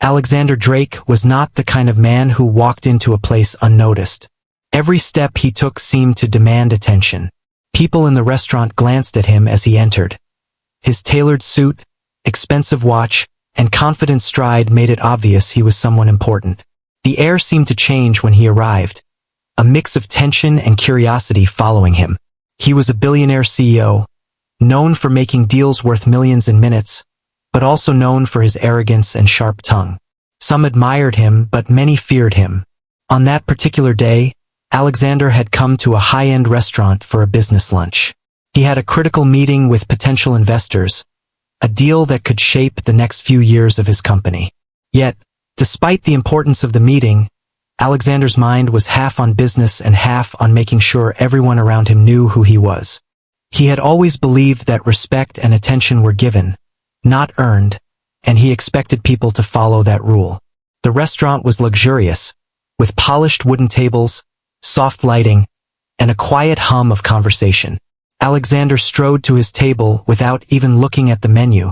Alexander Drake was not the kind of man who walked into a place unnoticed. Every step he took seemed to demand attention. People in the restaurant glanced at him as he entered. His tailored suit, expensive watch, and confident stride made it obvious he was someone important. The air seemed to change when he arrived, a mix of tension and curiosity following him. He was a billionaire CEO, known for making deals worth millions in minutes, but also known for his arrogance and sharp tongue. Some admired him, but many feared him. On that particular day, Alexander had come to a high-end restaurant for a business lunch. He had a critical meeting with potential investors, a deal that could shape the next few years of his company. Yet, despite the importance of the meeting, Alexander's mind was half on business and half on making sure everyone around him knew who he was. He had always believed that respect and attention were given, not earned, and he expected people to follow that rule. The restaurant was luxurious, with polished wooden tables, soft lighting, and a quiet hum of conversation. Alexander strode to his table without even looking at the menu,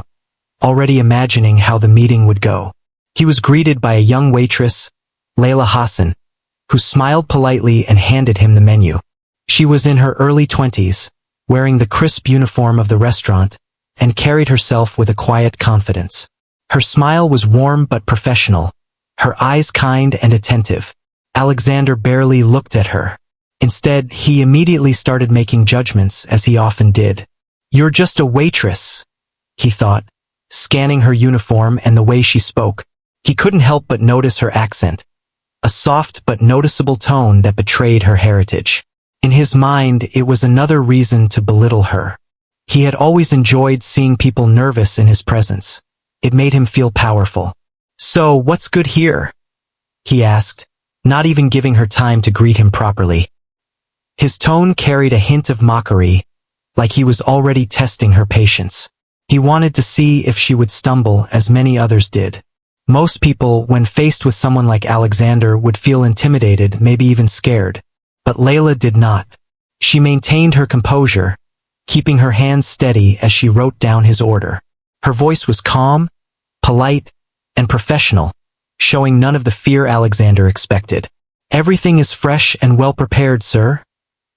already imagining how the meeting would go. He was greeted by a young waitress, Layla Hassan, who smiled politely and handed him the menu. She was in her early 20s, wearing the crisp uniform of the restaurant, and carried herself with a quiet confidence. Her smile was warm but professional, her eyes kind and attentive. Alexander barely looked at her. Instead, he immediately started making judgments, as he often did. "You're just a waitress," he thought, scanning her uniform and the way she spoke. He couldn't help but notice her accent, a soft but noticeable tone that betrayed her heritage. In his mind, it was another reason to belittle her. He had always enjoyed seeing people nervous in his presence. It made him feel powerful. "So, what's good here?" he asked, not even giving her time to greet him properly. His tone carried a hint of mockery, like he was already testing her patience. He wanted to see if she would stumble, as many others did. Most people, when faced with someone like Alexander, would feel intimidated, maybe even scared. But Layla did not. She maintained her composure, keeping her hands steady as she wrote down his order. Her voice was calm, polite, and professional, showing none of the fear Alexander expected. "Everything is fresh and well prepared, sir,"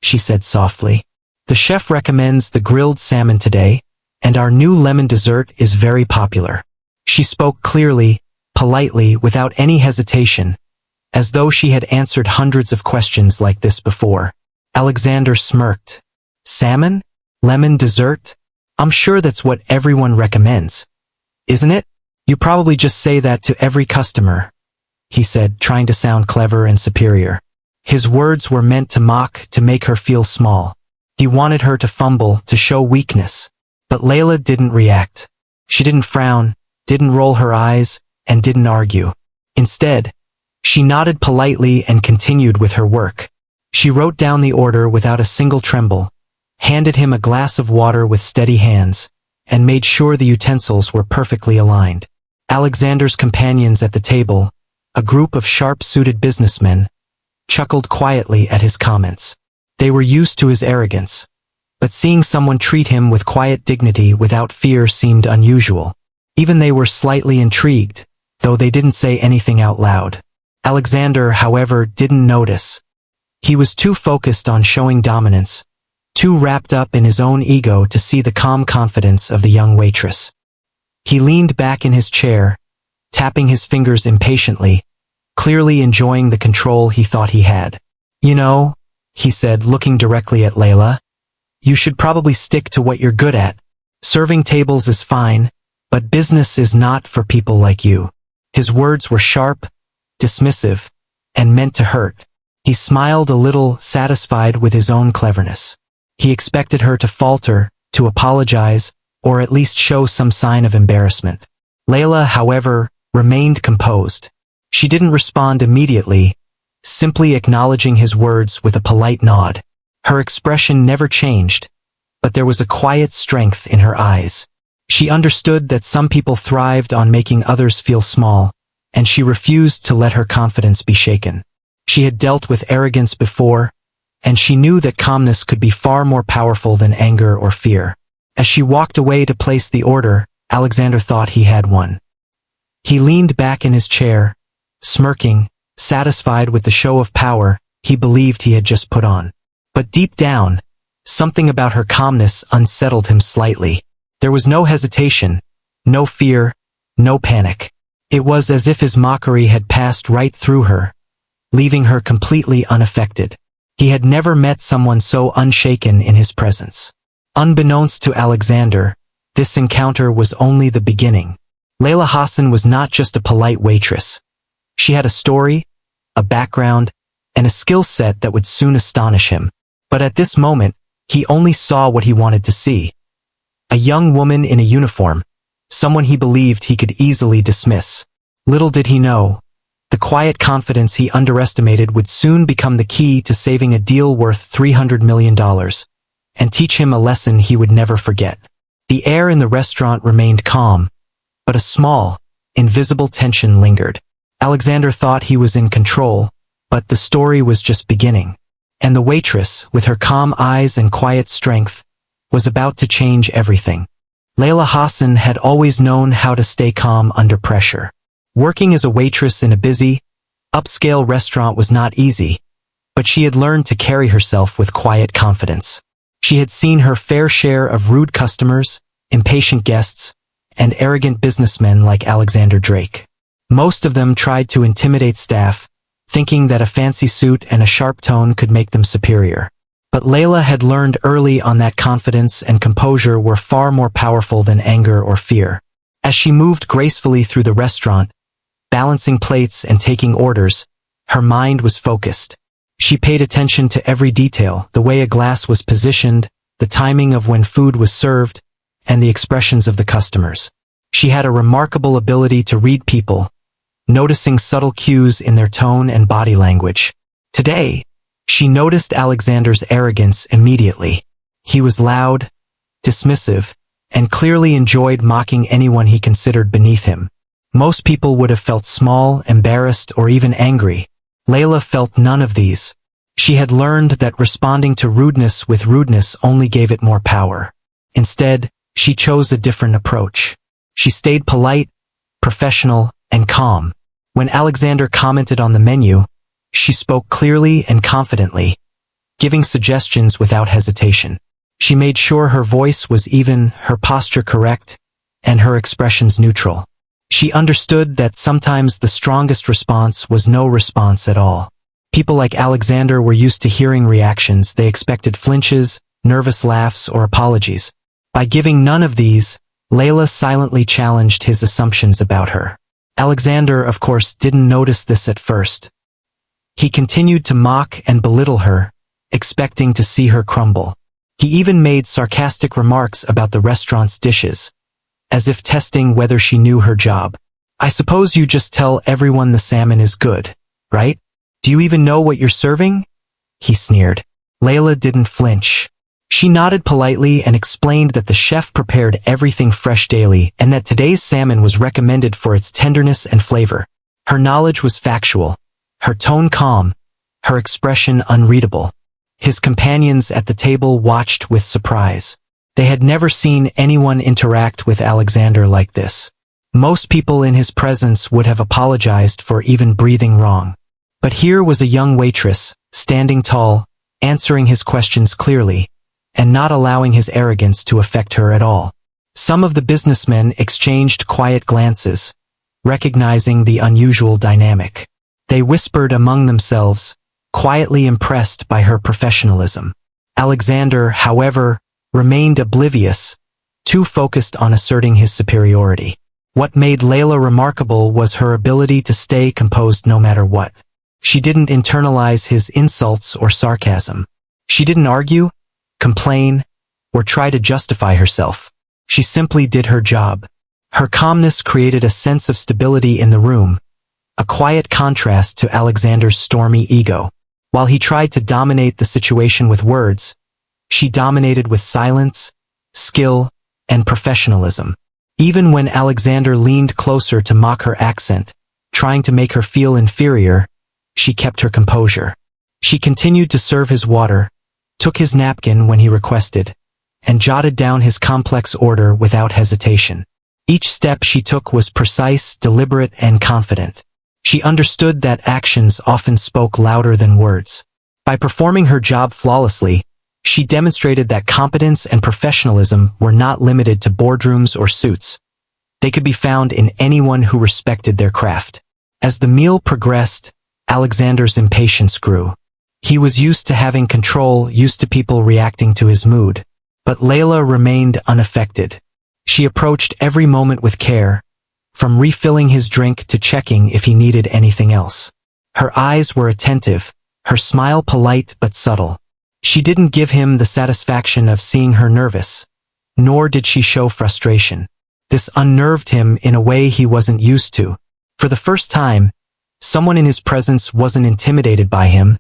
she said softly. "The chef recommends the grilled salmon today, and our new lemon dessert is very popular." She spoke clearly, politely, without any hesitation, as though she had answered hundreds of questions like this before. Alexander smirked. "Salmon? Lemon dessert? I'm sure that's what everyone recommends. Isn't it? You probably just say that to every customer," he said, trying to sound clever and superior. His words were meant to mock, to make her feel small. He wanted her to fumble, to show weakness. But Layla didn't react. She didn't frown, didn't roll her eyes, and didn't argue. Instead, she nodded politely and continued with her work. She wrote down the order without a single tremble, handed him a glass of water with steady hands, and made sure the utensils were perfectly aligned. Alexander's companions at the table, a group of sharp-suited businessmen, chuckled quietly at his comments. They were used to his arrogance, but seeing someone treat him with quiet dignity without fear seemed unusual. Even they were slightly intrigued, though they didn't say anything out loud. Alexander, however, didn't notice. He was too focused on showing dominance, too wrapped up in his own ego to see the calm confidence of the young waitress. He leaned back in his chair, tapping his fingers impatiently, clearly enjoying the control he thought he had. "You know," he said, looking directly at Layla, "you should probably stick to what you're good at. Serving tables is fine, but business is not for people like you." His words were sharp, dismissive, and meant to hurt. He smiled a little, satisfied with his own cleverness. He expected her to falter, to apologize, or at least show some sign of embarrassment. Layla, however, remained composed. She didn't respond immediately, simply acknowledging his words with a polite nod. Her expression never changed, but there was a quiet strength in her eyes. She understood that some people thrived on making others feel small, and she refused to let her confidence be shaken. She had dealt with arrogance before, and she knew that calmness could be far more powerful than anger or fear. As she walked away to place the order, Alexander thought he had won. He leaned back in his chair, smirking, satisfied with the show of power he believed he had just put on. But deep down, something about her calmness unsettled him slightly. There was no hesitation, no fear, no panic. It was as if his mockery had passed right through her, leaving her completely unaffected. He had never met someone so unshaken in his presence. Unbeknownst to Alexander, this encounter was only the beginning. Layla Hassan was not just a polite waitress. She had a story, a background, and a skill set that would soon astonish him. But at this moment, he only saw what he wanted to see. A young woman in a uniform, someone he believed he could easily dismiss. Little did he know, the quiet confidence he underestimated would soon become the key to saving a deal worth $300 million, and teach him a lesson he would never forget. The air in the restaurant remained calm, but a small, invisible tension lingered. Alexander thought he was in control, but the story was just beginning. And the waitress, with her calm eyes and quiet strength, was about to change everything. Layla Hassan had always known how to stay calm under pressure. Working as a waitress in a busy, upscale restaurant was not easy, but she had learned to carry herself with quiet confidence. She had seen her fair share of rude customers, impatient guests, and arrogant businessmen like Alexander Drake. Most of them tried to intimidate staff, thinking that a fancy suit and a sharp tone could make them superior. But Layla had learned early on that confidence and composure were far more powerful than anger or fear. As she moved gracefully through the restaurant, balancing plates and taking orders, her mind was focused. She paid attention to every detail, the way a glass was positioned, the timing of when food was served, and the expressions of the customers. She had a remarkable ability to read people, noticing subtle cues in their tone and body language. Today, she noticed Alexander's arrogance immediately. He was loud, dismissive, and clearly enjoyed mocking anyone he considered beneath him. Most people would have felt small, embarrassed, or even angry. Layla felt none of these. She had learned that responding to rudeness with rudeness only gave it more power. Instead, she chose a different approach. She stayed polite, professional, and calm. When Alexander commented on the menu, she spoke clearly and confidently, giving suggestions without hesitation. She made sure her voice was even, her posture correct, and her expressions neutral. She understood that sometimes the strongest response was no response at all. People like Alexander were used to hearing reactions. They expected flinches, nervous laughs, or apologies. By giving none of these, Layla silently challenged his assumptions about her. Alexander, of course, didn't notice this at first. He continued to mock and belittle her, expecting to see her crumble. He even made sarcastic remarks about the restaurant's dishes, as if testing whether she knew her job. "I suppose you just tell everyone the salmon is good, right? Do you even know what you're serving?" he sneered. Layla didn't flinch. She nodded politely and explained that the chef prepared everything fresh daily and that today's salmon was recommended for its tenderness and flavor. Her knowledge was factual, her tone calm, her expression unreadable. His companions at the table watched with surprise. They had never seen anyone interact with Alexander like this. Most people in his presence would have apologized for even breathing wrong. But here was a young waitress, standing tall, answering his questions clearly, and not allowing his arrogance to affect her at all. Some of the businessmen exchanged quiet glances, recognizing the unusual dynamic. They whispered among themselves, quietly impressed by her professionalism. Alexander, however, remained oblivious, too focused on asserting his superiority. What made Layla remarkable was her ability to stay composed no matter what. She didn't internalize his insults or sarcasm. She didn't argue, complain, or try to justify herself. She simply did her job. Her calmness created a sense of stability in the room, a quiet contrast to Alexander's stormy ego. While he tried to dominate the situation with words, she dominated with silence, skill, and professionalism. Even when Alexander leaned closer to mock her accent, trying to make her feel inferior, she kept her composure. She continued to serve his water, took his napkin when he requested, and jotted down his complex order without hesitation. Each step she took was precise, deliberate, and confident. She understood that actions often spoke louder than words. By performing her job flawlessly, she demonstrated that competence and professionalism were not limited to boardrooms or suits. They could be found in anyone who respected their craft. As the meal progressed, Alexander's impatience grew. He was used to having control, used to people reacting to his mood. But Layla remained unaffected. She approached every moment with care, from refilling his drink to checking if he needed anything else. Her eyes were attentive, her smile polite but subtle. She didn't give him the satisfaction of seeing her nervous, nor did she show frustration. This unnerved him in a way he wasn't used to. For the first time, someone in his presence wasn't intimidated by him,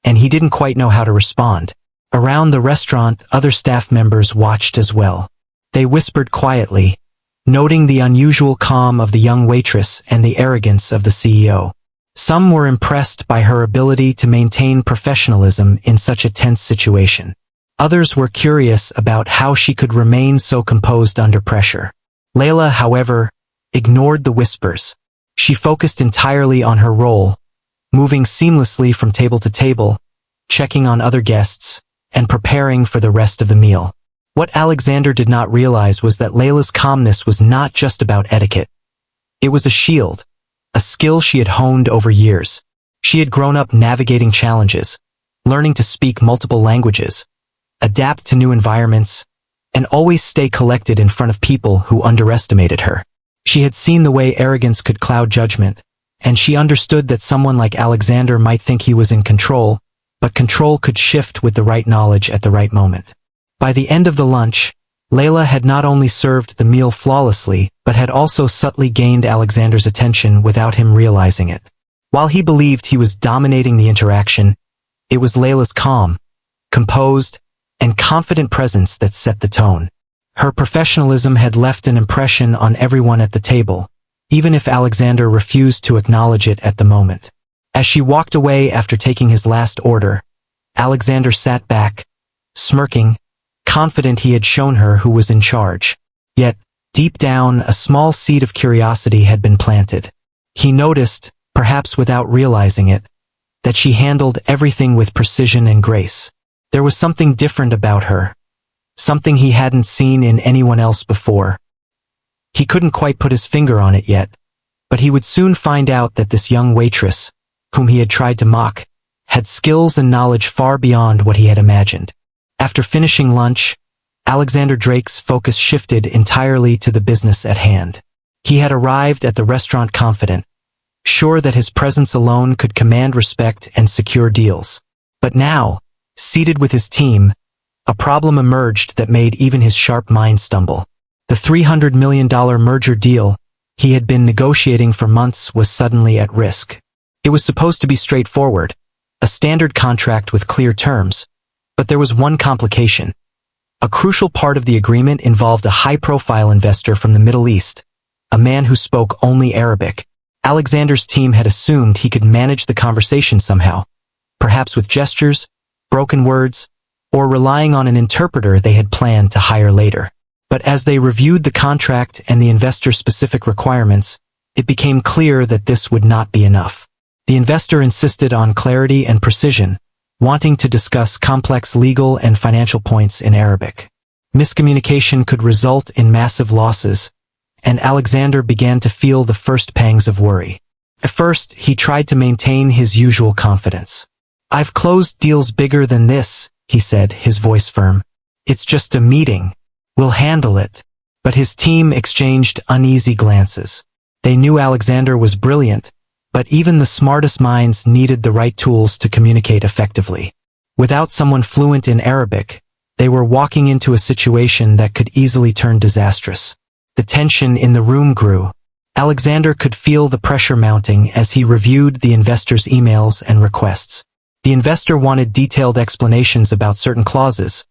and he didn't quite know how to respond. Around the restaurant, other staff members watched as well. They whispered quietly, noting the unusual calm of the young waitress and the arrogance of the CEO. Some were impressed by her ability to maintain professionalism in such a tense situation. Others were curious about how she could remain so composed under pressure. Layla, however, ignored the whispers. She focused entirely on her role, moving seamlessly from table to table, checking on other guests, and preparing for the rest of the meal. What Alexander did not realize was that Layla's calmness was not just about etiquette. It was a shield, a skill she had honed over years. She had grown up navigating challenges, learning to speak multiple languages, adapt to new environments, and always stay collected in front of people who underestimated her. She had seen the way arrogance could cloud judgment, and she understood that someone like Alexander might think he was in control, but control could shift with the right knowledge at the right moment. By the end of the lunch, Layla had not only served the meal flawlessly, but had also subtly gained Alexander's attention without him realizing it. While he believed he was dominating the interaction, it was Layla's calm, composed, and confident presence that set the tone. Her professionalism had left an impression on everyone at the table, even if Alexander refused to acknowledge it at the moment. As she walked away after taking his last order, Alexander sat back, smirking, confident he had shown her who was in charge. Yet, deep down, a small seed of curiosity had been planted. He noticed, perhaps without realizing it, that she handled everything with precision and grace. There was something different about her, something he hadn't seen in anyone else before. He couldn't quite put his finger on it yet, but he would soon find out that this young waitress, whom he had tried to mock, had skills and knowledge far beyond what he had imagined. After finishing lunch, Alexander Drake's focus shifted entirely to the business at hand. He had arrived at the restaurant confident, sure that his presence alone could command respect and secure deals. But now, seated with his team, a problem emerged that made even his sharp mind stumble. The $300 million merger deal he had been negotiating for months was suddenly at risk. It was supposed to be straightforward, a standard contract with clear terms, but there was one complication. A crucial part of the agreement involved a high-profile investor from the Middle East, a man who spoke only Arabic. Alexander's team had assumed he could manage the conversation somehow, perhaps with gestures, broken words, or relying on an interpreter they had planned to hire later. But as they reviewed the contract and the investor's specific requirements, it became clear that this would not be enough. The investor insisted on clarity and precision, wanting to discuss complex legal and financial points in Arabic. Miscommunication could result in massive losses, and Alexander began to feel the first pangs of worry. At first, he tried to maintain his usual confidence. "I've closed deals bigger than this," he said, his voice firm. "It's just a meeting. We'll handle it." But his team exchanged uneasy glances. They knew Alexander was brilliant, but even the smartest minds needed the right tools to communicate effectively. Without someone fluent in Arabic, they were walking into a situation that could easily turn disastrous. The tension in the room grew. Alexander could feel the pressure mounting as he reviewed the investor's emails and requests. The investor wanted detailed explanations about certain clauses,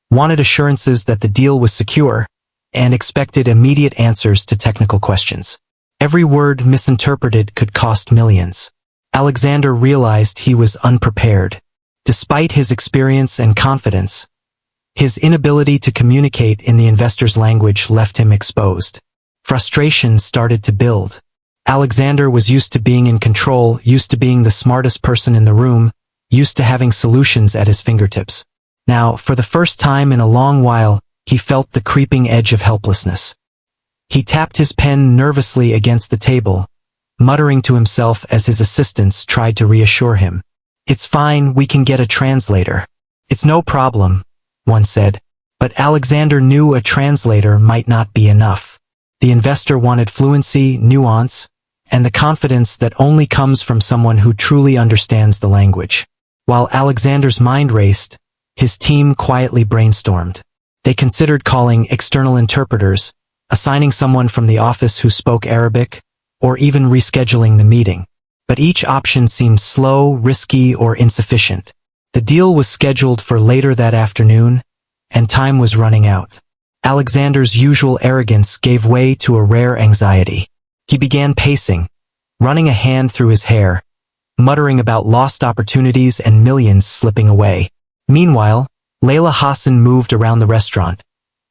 wanted assurances that the deal was secure, and expected immediate answers to technical questions. Every word misinterpreted could cost millions. Alexander realized he was unprepared. Despite his experience and confidence, his inability to communicate in the investor's language left him exposed. Frustration started to build. Alexander was used to being in control, used to being the smartest person in the room, used to having solutions at his fingertips. Now, for the first time in a long while, he felt the creeping edge of helplessness. He tapped his pen nervously against the table, muttering to himself as his assistants tried to reassure him. "It's fine, we can get a translator." "It's no problem," one said. But Alexander knew a translator might not be enough. The investor wanted fluency, nuance, and the confidence that only comes from someone who truly understands the language. While Alexander's mind raced, his team quietly brainstormed. They considered calling external interpreters, assigning someone from the office who spoke Arabic, or even rescheduling the meeting. But each option seemed slow, risky, or insufficient. The deal was scheduled for later that afternoon, and time was running out. Alexander's usual arrogance gave way to a rare anxiety. He began pacing, running a hand through his hair, muttering about lost opportunities and millions slipping away. Meanwhile, Layla Hassan moved around the restaurant,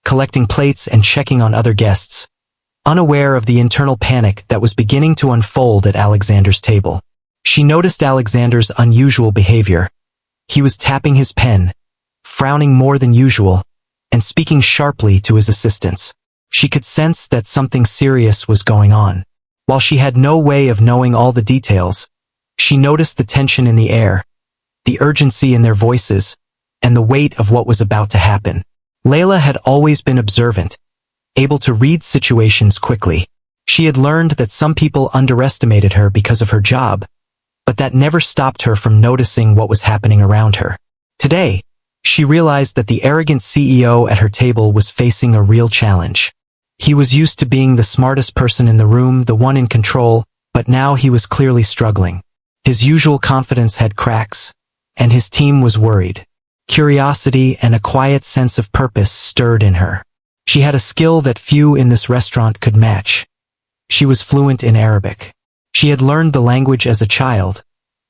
collecting plates and checking on other guests, unaware of the internal panic that was beginning to unfold at Alexander's table. She noticed Alexander's unusual behavior. He was tapping his pen, frowning more than usual, and speaking sharply to his assistants. She could sense that something serious was going on. While she had no way of knowing all the details, she noticed the tension in the air, the urgency in their voices, and the weight of what was about to happen. Layla had always been observant, able to read situations quickly. She had learned that some people underestimated her because of her job, but that never stopped her from noticing what was happening around her. Today, she realized that the arrogant CEO at her table was facing a real challenge. He was used to being the smartest person in the room, the one in control, but now he was clearly struggling. His usual confidence had cracks, and his team was worried. Curiosity and a quiet sense of purpose stirred in her. She had a skill that few in this restaurant could match. She was fluent in Arabic. She had learned the language as a child,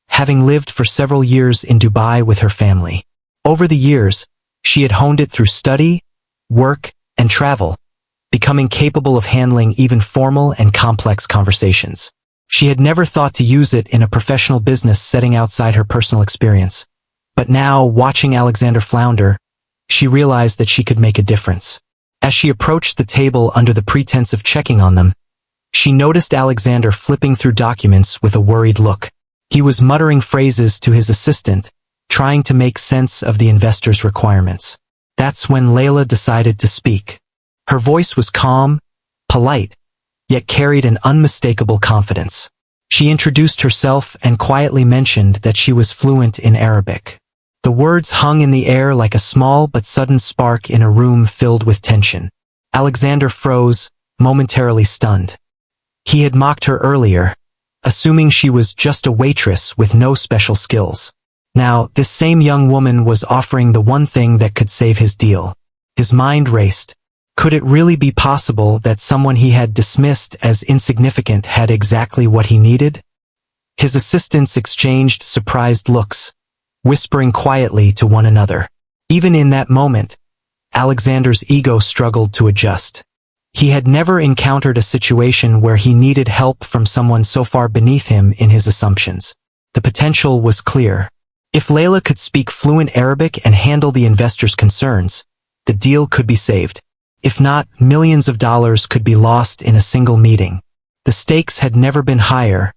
having lived for several years in Dubai with her family. Over the years, she had honed it through study, work, and travel, becoming capable of handling even formal and complex conversations. She had never thought to use it in a professional business setting outside her personal experience. But now, watching Alexander flounder, she realized that she could make a difference. As she approached the table under the pretense of checking on them, she noticed Alexander flipping through documents with a worried look. He was muttering phrases to his assistant, trying to make sense of the investor's requirements. That's when Layla decided to speak. Her voice was calm, polite, yet carried an unmistakable confidence. She introduced herself and quietly mentioned that she was fluent in Arabic. The words hung in the air like a small but sudden spark in a room filled with tension. Alexander froze, momentarily stunned. He had mocked her earlier, assuming she was just a waitress with no special skills. Now, this same young woman was offering the one thing that could save his deal. His mind raced. Could it really be possible that someone he had dismissed as insignificant had exactly what he needed? His assistants exchanged surprised looks, whispering quietly to one another. Even in that moment, Alexander's ego struggled to adjust. He had never encountered a situation where he needed help from someone so far beneath him in his assumptions. The potential was clear. If Layla could speak fluent Arabic and handle the investor's concerns, the deal could be saved. If not, millions of dollars could be lost in a single meeting. The stakes had never been higher,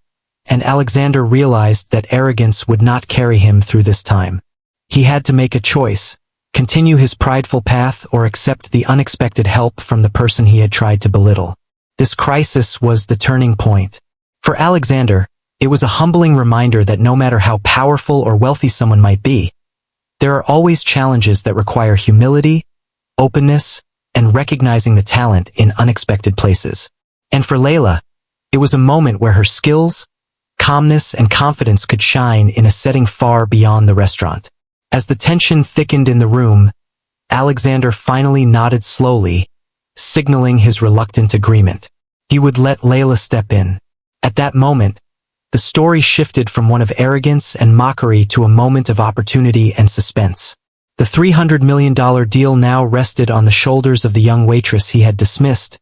and Alexander realized that arrogance would not carry him through this time. He had to make a choice, continue his prideful path or accept the unexpected help from the person he had tried to belittle. This crisis was the turning point. For Alexander, it was a humbling reminder that no matter how powerful or wealthy someone might be, there are always challenges that require humility, openness, and recognizing the talent in unexpected places. And for Layla, it was a moment where her skills, calmness, and confidence could shine in a setting far beyond the restaurant. As the tension thickened in the room, Alexander finally nodded slowly, signaling his reluctant agreement. He would let Layla step in. At that moment, the story shifted from one of arrogance and mockery to a moment of opportunity and suspense. The $300 million deal now rested on the shoulders of the young waitress he had dismissed,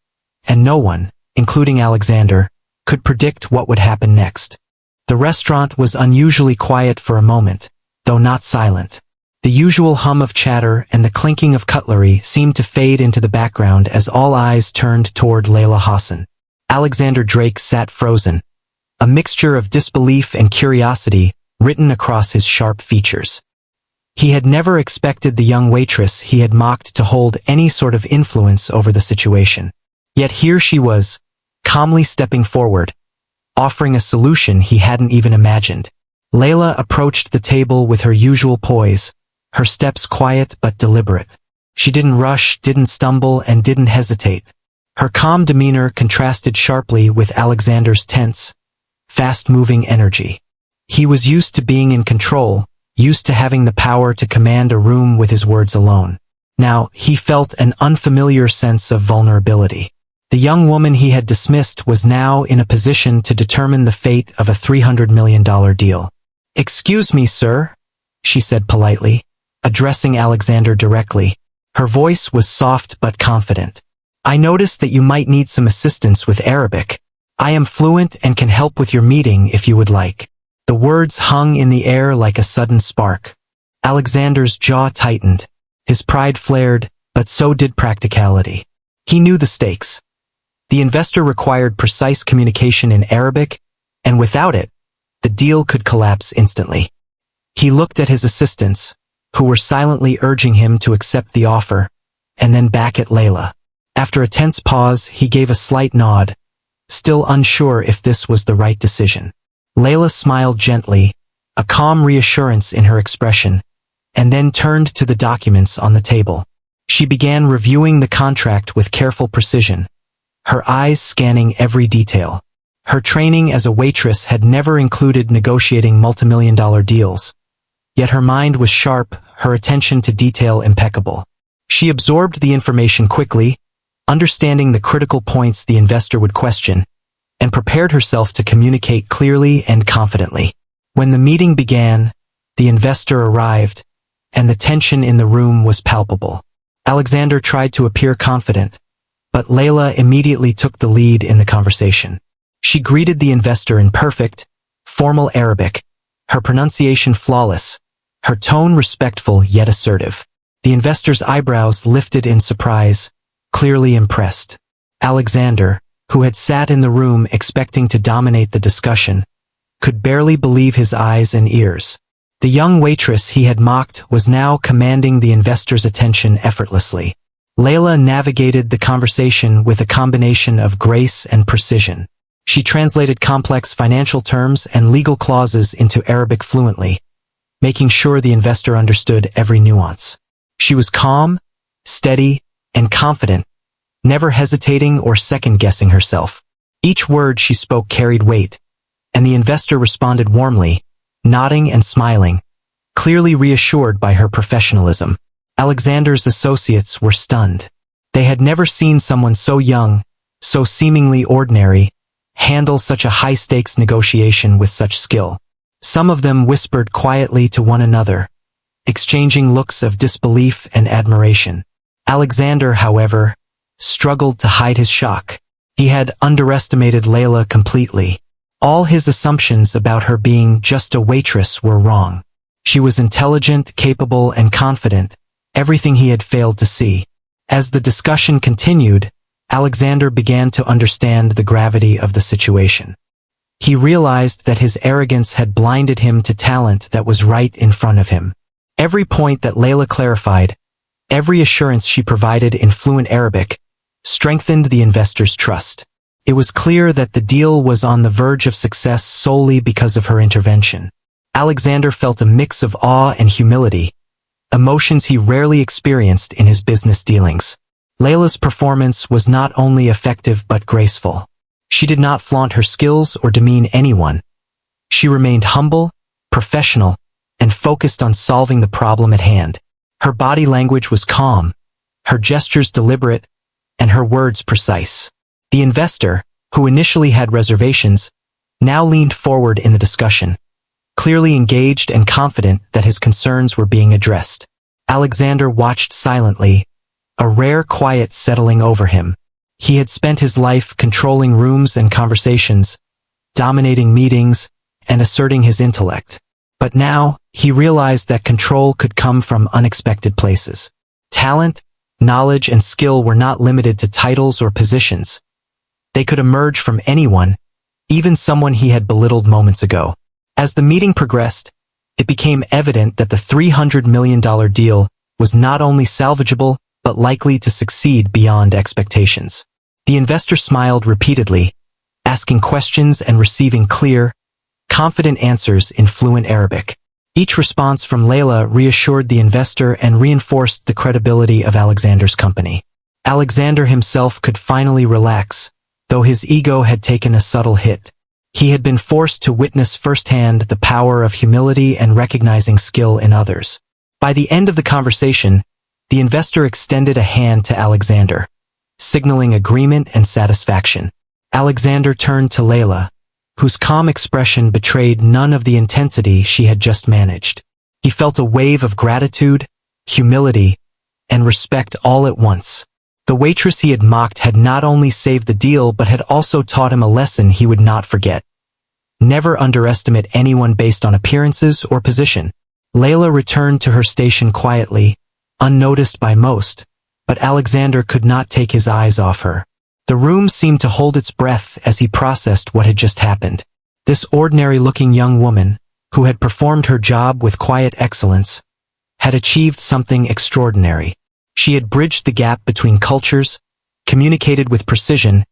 and no one, including Alexander, could predict what would happen next. The restaurant was unusually quiet for a moment, though not silent. The usual hum of chatter and the clinking of cutlery seemed to fade into the background as all eyes turned toward Layla Hassan. Alexander Drake sat frozen, a mixture of disbelief and curiosity written across his sharp features. He had never expected the young waitress he had mocked to hold any sort of influence over the situation. Yet here she was, calmly stepping forward, offering a solution he hadn't even imagined. Layla approached the table with her usual poise, her steps quiet but deliberate. She didn't rush, didn't stumble, and didn't hesitate. Her calm demeanor contrasted sharply with Alexander's tense, fast-moving energy. He was used to being in control, used to having the power to command a room with his words alone. Now, he felt an unfamiliar sense of vulnerability. The young woman he had dismissed was now in a position to determine the fate of a $300 million deal. "Excuse me, sir," she said politely, addressing Alexander directly. Her voice was soft but confident. "I noticed that you might need some assistance with Arabic. I am fluent and can help with your meeting if you would like." The words hung in the air like a sudden spark. Alexander's jaw tightened. His pride flared, but so did practicality. He knew the stakes. The investor required precise communication in Arabic, and without it, the deal could collapse instantly. He looked at his assistants, who were silently urging him to accept the offer, and then back at Layla. After a tense pause, he gave a slight nod, still unsure if this was the right decision. Layla smiled gently, a calm reassurance in her expression, and then turned to the documents on the table. She began reviewing the contract with careful precision, her eyes scanning every detail. Her training as a waitress had never included negotiating multimillion-dollar deals, yet her mind was sharp, her attention to detail impeccable. She absorbed the information quickly, understanding the critical points the investor would question, and prepared herself to communicate clearly and confidently. When the meeting began, the investor arrived, and the tension in the room was palpable. Alexander tried to appear confident, but Layla immediately took the lead in the conversation. She greeted the investor in perfect, formal Arabic, her pronunciation flawless, her tone respectful yet assertive. The investor's eyebrows lifted in surprise, clearly impressed. Alexander, who had sat in the room expecting to dominate the discussion, could barely believe his eyes and ears. The young waitress he had mocked was now commanding the investor's attention effortlessly. Layla navigated the conversation with a combination of grace and precision. She translated complex financial terms and legal clauses into Arabic fluently, making sure the investor understood every nuance. She was calm, steady, and confident, never hesitating or second-guessing herself. Each word she spoke carried weight, and the investor responded warmly, nodding and smiling, clearly reassured by her professionalism. Alexander's associates were stunned. They had never seen someone so young, so seemingly ordinary, handle such a high-stakes negotiation with such skill. Some of them whispered quietly to one another, exchanging looks of disbelief and admiration. Alexander, however, struggled to hide his shock. He had underestimated Layla completely. All his assumptions about her being just a waitress were wrong. She was intelligent, capable, and confident, everything he had failed to see. As the discussion continued, Alexander began to understand the gravity of the situation. He realized that his arrogance had blinded him to talent that was right in front of him. Every point that Layla clarified, every assurance she provided in fluent Arabic, strengthened the investor's trust. It was clear that the deal was on the verge of success solely because of her intervention. Alexander felt a mix of awe and humility, emotions he rarely experienced in his business dealings. Layla's performance was not only effective but graceful. She did not flaunt her skills or demean anyone. She remained humble, professional, and focused on solving the problem at hand. Her body language was calm, her gestures deliberate, and her words precise. The investor, who initially had reservations, now leaned forward in the discussion, clearly engaged and confident that his concerns were being addressed. Alexander watched silently, a rare quiet settling over him. He had spent his life controlling rooms and conversations, dominating meetings, and asserting his intellect. But now, he realized that control could come from unexpected places. Talent, knowledge, and skill were not limited to titles or positions. They could emerge from anyone, even someone he had belittled moments ago. As the meeting progressed, it became evident that the $300 million deal was not only salvageable, but likely to succeed beyond expectations. The investor smiled repeatedly, asking questions and receiving clear, confident answers in fluent Arabic. Each response from Layla reassured the investor and reinforced the credibility of Alexander's company. Alexander himself could finally relax, though his ego had taken a subtle hit. He had been forced to witness firsthand the power of humility and recognizing skill in others. By the end of the conversation, the investor extended a hand to Alexander, signaling agreement and satisfaction. Alexander turned to Layla, whose calm expression betrayed none of the intensity she had just managed. He felt a wave of gratitude, humility, and respect all at once. The waitress he had mocked had not only saved the deal but had also taught him a lesson he would not forget. Never underestimate anyone based on appearances or position. Layla returned to her station quietly, unnoticed by most, but Alexander could not take his eyes off her. The room seemed to hold its breath as he processed what had just happened. This ordinary-looking young woman, who had performed her job with quiet excellence, had achieved something extraordinary. She had bridged the gap between cultures, communicated with precision,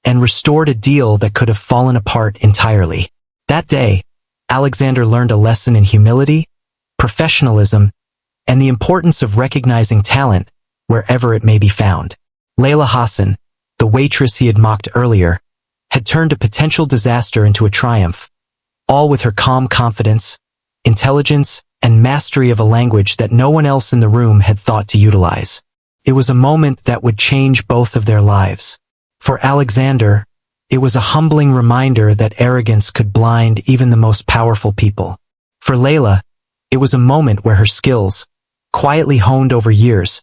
and restored a deal that could have fallen apart entirely. That day, Alexander learned a lesson in humility, professionalism, and the importance of recognizing talent wherever it may be found. Layla Hassan, the waitress he had mocked earlier, had turned a potential disaster into a triumph, all with her calm confidence, intelligence, and mastery of a language that no one else in the room had thought to utilize. It was a moment that would change both of their lives. For Alexander, it was a humbling reminder that arrogance could blind even the most powerful people. For Layla, it was a moment where her skills, quietly honed over years,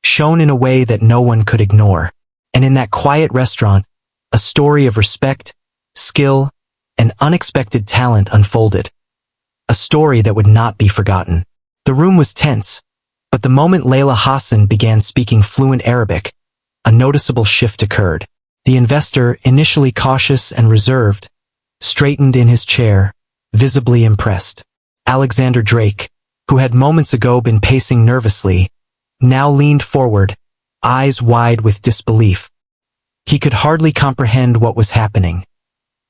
shone in a way that no one could ignore. And in that quiet restaurant, a story of respect, skill, and unexpected talent unfolded. A story that would not be forgotten. The room was tense, but the moment Layla Hassan began speaking fluent Arabic, a noticeable shift occurred. The investor, initially cautious and reserved, straightened in his chair, visibly impressed. Alexander Drake, who had moments ago been pacing nervously, now leaned forward, eyes wide with disbelief. He could hardly comprehend what was happening.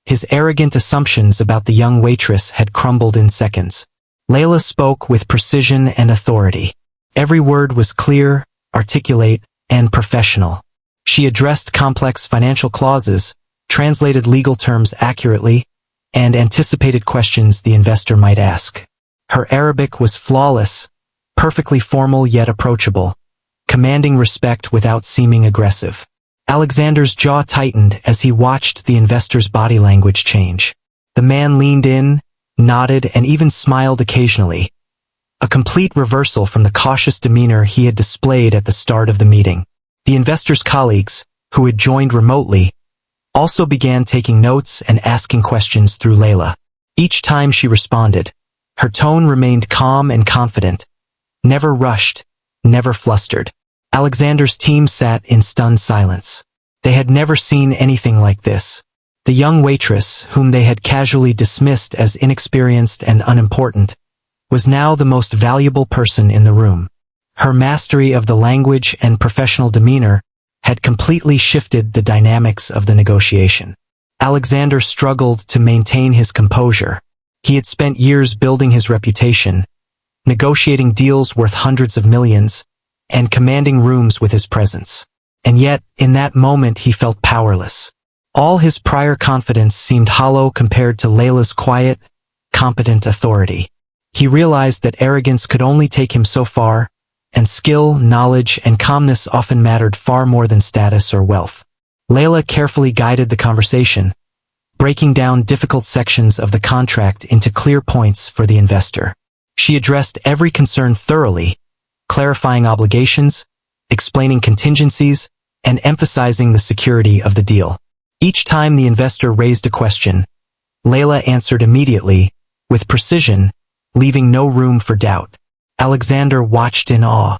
His arrogant assumptions about the young waitress had crumbled in seconds. Layla spoke with precision and authority. Every word was clear, articulate, and professional. She addressed complex financial clauses, translated legal terms accurately, and anticipated questions the investor might ask. Her Arabic was flawless, perfectly formal yet approachable, commanding respect without seeming aggressive. Alexander's jaw tightened as he watched the investor's body language change. The man leaned in, nodded, and even smiled occasionally, a complete reversal from the cautious demeanor he had displayed at the start of the meeting. The investor's colleagues, who had joined remotely, also began taking notes and asking questions through Layla. Each time she responded, her tone remained calm and confident, never rushed, never flustered. Alexander's team sat in stunned silence. They had never seen anything like this. The young waitress, whom they had casually dismissed as inexperienced and unimportant, was now the most valuable person in the room. Her mastery of the language and professional demeanor had completely shifted the dynamics of the negotiation. Alexander struggled to maintain his composure. He had spent years building his reputation, negotiating deals worth hundreds of millions, and commanding rooms with his presence. And yet, in that moment he felt powerless. All his prior confidence seemed hollow compared to Layla's quiet, competent authority. He realized that arrogance could only take him so far, and skill, knowledge, and calmness often mattered far more than status or wealth. Layla carefully guided the conversation, breaking down difficult sections of the contract into clear points for the investor. She addressed every concern thoroughly, clarifying obligations, explaining contingencies, and emphasizing the security of the deal. Each time the investor raised a question, Layla answered immediately, with precision, leaving no room for doubt. Alexander watched in awe.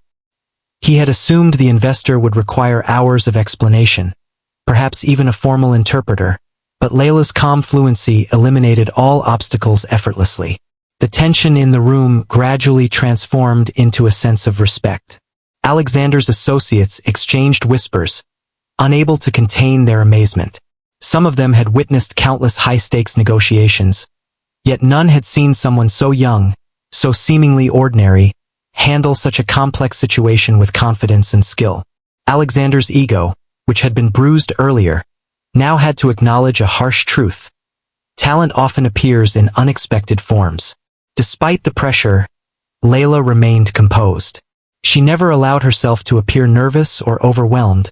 He had assumed the investor would require hours of explanation, perhaps even a formal interpreter, but Layla's calm fluency eliminated all obstacles effortlessly. The tension in the room gradually transformed into a sense of respect. Alexander's associates exchanged whispers, unable to contain their amazement. Some of them had witnessed countless high-stakes negotiations, yet none had seen someone so young, so seemingly ordinary, handle such a complex situation with confidence and skill. Alexander's ego, which had been bruised earlier, now had to acknowledge a harsh truth. Talent often appears in unexpected forms. Despite the pressure, Layla remained composed. She never allowed herself to appear nervous or overwhelmed,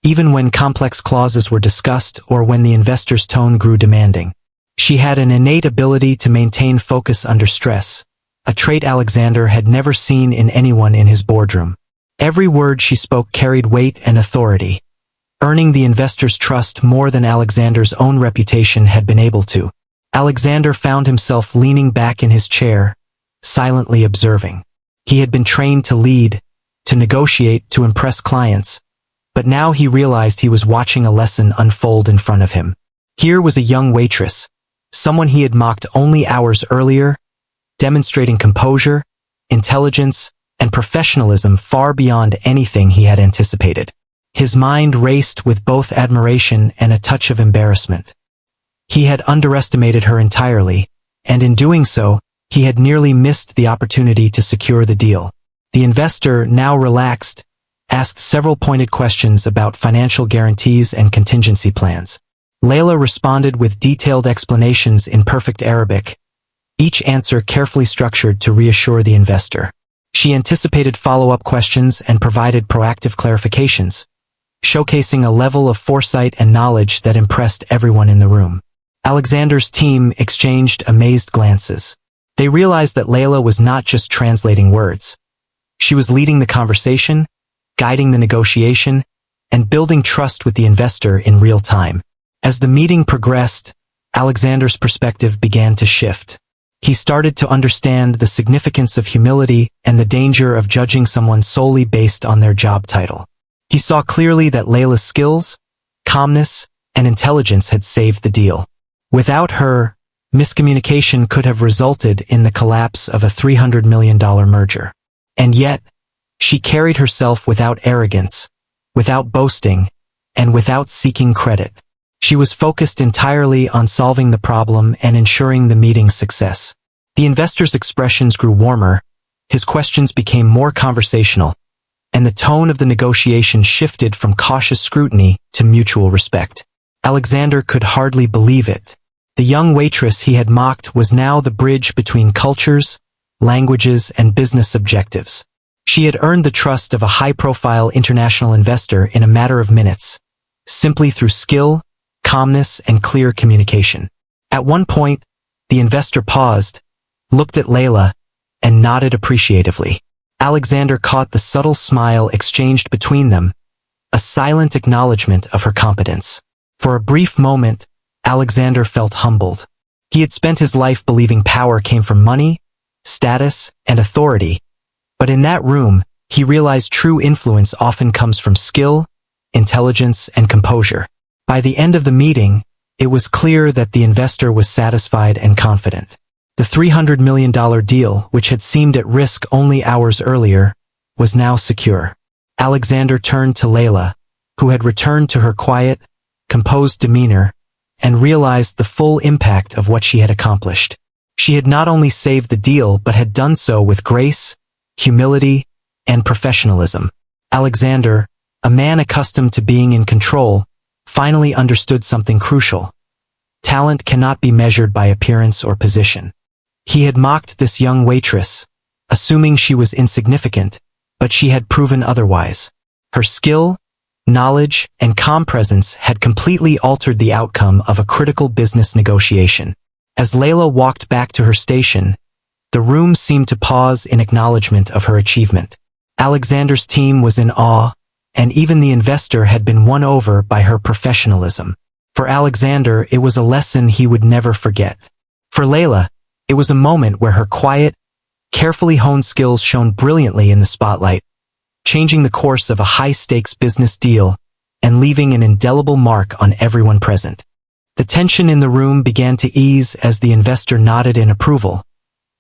even when complex clauses were discussed or when the investor's tone grew demanding. She had an innate ability to maintain focus under stress, a trait Alexander had never seen in anyone in his boardroom. Every word she spoke carried weight and authority, earning the investor's trust more than Alexander's own reputation had been able to. Alexander found himself leaning back in his chair, silently observing. He had been trained to lead, to negotiate, to impress clients, but now he realized he was watching a lesson unfold in front of him. Here was a young waitress, someone he had mocked only hours earlier, demonstrating composure, intelligence, and professionalism far beyond anything he had anticipated. His mind raced with both admiration and a touch of embarrassment. He had underestimated her entirely, and in doing so, he had nearly missed the opportunity to secure the deal. The investor, now relaxed, asked several pointed questions about financial guarantees and contingency plans. Layla responded with detailed explanations in perfect Arabic, each answer carefully structured to reassure the investor. She anticipated follow-up questions and provided proactive clarifications, showcasing a level of foresight and knowledge that impressed everyone in the room. Alexander's team exchanged amazed glances. They realized that Layla was not just translating words. She was leading the conversation, guiding the negotiation, and building trust with the investor in real time. As the meeting progressed, Alexander's perspective began to shift. He started to understand the significance of humility and the danger of judging someone solely based on their job title. He saw clearly that Layla's skills, calmness, and intelligence had saved the deal. Without her, miscommunication could have resulted in the collapse of a $300 million merger. And yet, she carried herself without arrogance, without boasting, and without seeking credit. She was focused entirely on solving the problem and ensuring the meeting's success. The investor's expressions grew warmer, his questions became more conversational, and the tone of the negotiation shifted from cautious scrutiny to mutual respect. Alexander could hardly believe it. The young waitress he had mocked was now the bridge between cultures, languages, and business objectives. She had earned the trust of a high-profile international investor in a matter of minutes, simply through skill, calmness, and clear communication. At one point, the investor paused, looked at Layla, and nodded appreciatively. Alexander caught the subtle smile exchanged between them, a silent acknowledgement of her competence. For a brief moment, Alexander felt humbled. He had spent his life believing power came from money, status, and authority, but in that room, he realized true influence often comes from skill, intelligence, and composure. By the end of the meeting, it was clear that the investor was satisfied and confident. The $300 million deal, which had seemed at risk only hours earlier, was now secure. Alexander turned to Layla, who had returned to her quiet, composed demeanor, and realized the full impact of what she had accomplished. She had not only saved the deal but had done so with grace, humility, and professionalism. Alexander, a man accustomed to being in control, finally understood something crucial. Talent cannot be measured by appearance or position. He had mocked this young waitress, assuming she was insignificant, but she had proven otherwise. Her skill, knowledge, and calm presence had completely altered the outcome of a critical business negotiation. As Layla walked back to her station, the room seemed to pause in acknowledgement of her achievement. Alexander's team was in awe, and even the investor had been won over by her professionalism. For Alexander, it was a lesson he would never forget. For Layla, it was a moment where her quiet, carefully honed skills shone brilliantly in the spotlight, changing the course of a high-stakes business deal and leaving an indelible mark on everyone present. The tension in the room began to ease as the investor nodded in approval,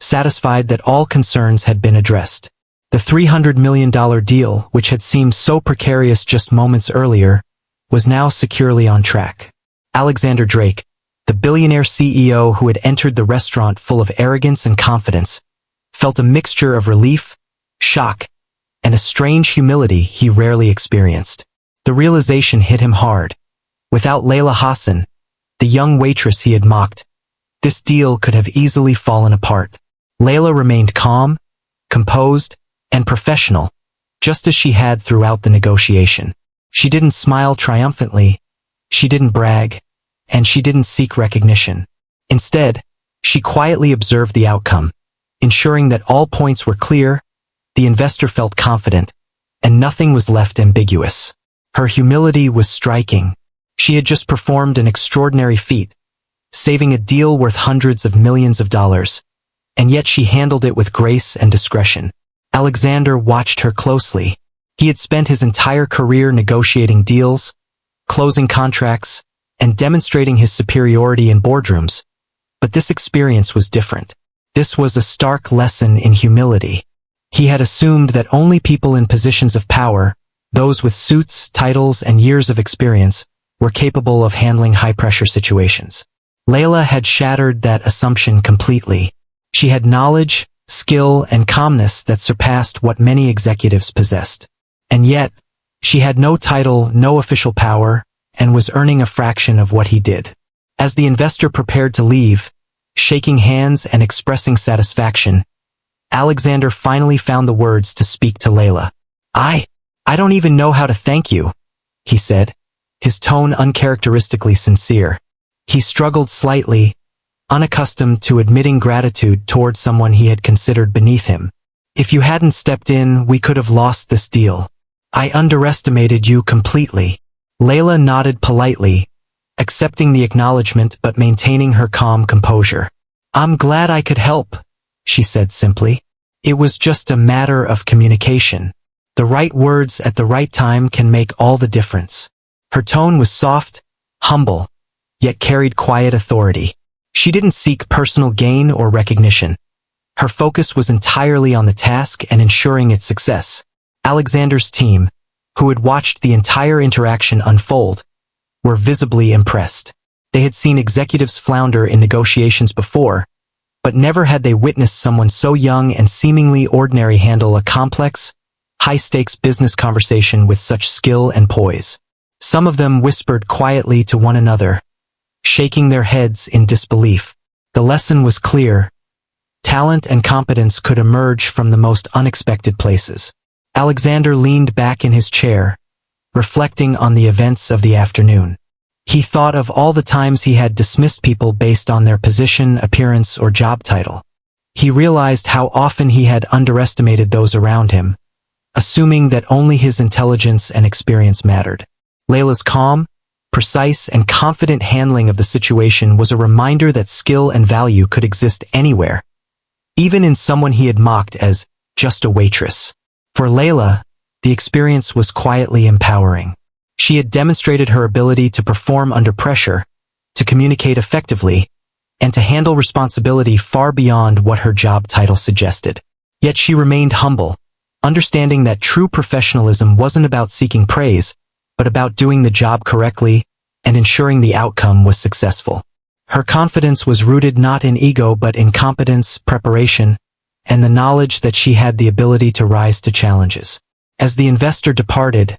satisfied that all concerns had been addressed. The $300 million deal, which had seemed so precarious just moments earlier, was now securely on track. Alexander Drake, the billionaire CEO who had entered the restaurant full of arrogance and confidence, felt a mixture of relief, shock, and a strange humility he rarely experienced. The realization hit him hard. Without Layla Hassan, the young waitress he had mocked, this deal could have easily fallen apart. Layla remained calm, composed, and professional, just as she had throughout the negotiation. She didn't smile triumphantly, she didn't brag, and she didn't seek recognition. Instead, she quietly observed the outcome, ensuring that all points were clear. The investor felt confident, and nothing was left ambiguous. Her humility was striking. She had just performed an extraordinary feat, saving a deal worth hundreds of millions of dollars, and yet she handled it with grace and discretion. Alexander watched her closely. He had spent his entire career negotiating deals, closing contracts, and demonstrating his superiority in boardrooms, but this experience was different. This was a stark lesson in humility. He had assumed that only people in positions of power, those with suits, titles, and years of experience, were capable of handling high-pressure situations. Layla had shattered that assumption completely. She had knowledge, skill, and calmness that surpassed what many executives possessed. And yet, she had no title, no official power, and was earning a fraction of what he did. As the investor prepared to leave, shaking hands and expressing satisfaction, Alexander finally found the words to speak to Layla. I don't even know how to thank you, he said, his tone uncharacteristically sincere. He struggled slightly, unaccustomed to admitting gratitude toward someone he had considered beneath him. If you hadn't stepped in, we could have lost this deal. I underestimated you completely. Layla nodded politely, accepting the acknowledgement but maintaining her calm composure. I'm glad I could help, she said simply. It was just a matter of communication. The right words at the right time can make all the difference. Her tone was soft, humble, yet carried quiet authority. She didn't seek personal gain or recognition. Her focus was entirely on the task and ensuring its success. Alexander's team, who had watched the entire interaction unfold, were visibly impressed. They had seen executives flounder in negotiations before, but never had they witnessed someone so young and seemingly ordinary handle a complex, high-stakes business conversation with such skill and poise. Some of them whispered quietly to one another, shaking their heads in disbelief. The lesson was clear. Talent and competence could emerge from the most unexpected places. Alexander leaned back in his chair, reflecting on the events of the afternoon. He thought of all the times he had dismissed people based on their position, appearance, or job title. He realized how often he had underestimated those around him, assuming that only his intelligence and experience mattered. Layla's calm, precise, and confident handling of the situation was a reminder that skill and value could exist anywhere, even in someone he had mocked as just a waitress. For Layla, the experience was quietly empowering. She had demonstrated her ability to perform under pressure, to communicate effectively, and to handle responsibility far beyond what her job title suggested. Yet she remained humble, understanding that true professionalism wasn't about seeking praise, but about doing the job correctly and ensuring the outcome was successful. Her confidence was rooted not in ego but in competence, preparation, and the knowledge that she had the ability to rise to challenges. As the investor departed,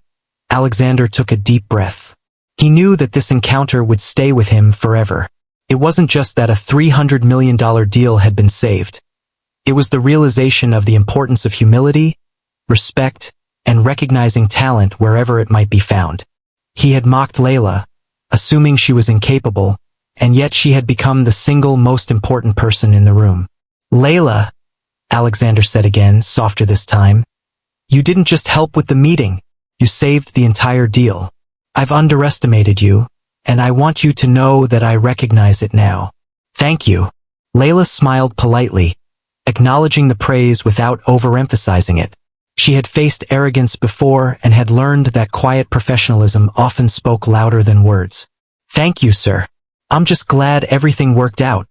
Alexander took a deep breath. He knew that this encounter would stay with him forever. It wasn't just that a $300 million deal had been saved. It was the realization of the importance of humility, respect, and recognizing talent wherever it might be found. He had mocked Layla, assuming she was incapable, and yet she had become the single most important person in the room. Layla, Alexander said again, softer this time, you didn't just help with the meeting. You saved the entire deal. I've underestimated you, and I want you to know that I recognize it now. Thank you. Layla smiled politely, acknowledging the praise without overemphasizing it. She had faced arrogance before and had learned that quiet professionalism often spoke louder than words. Thank you, sir. I'm just glad everything worked out,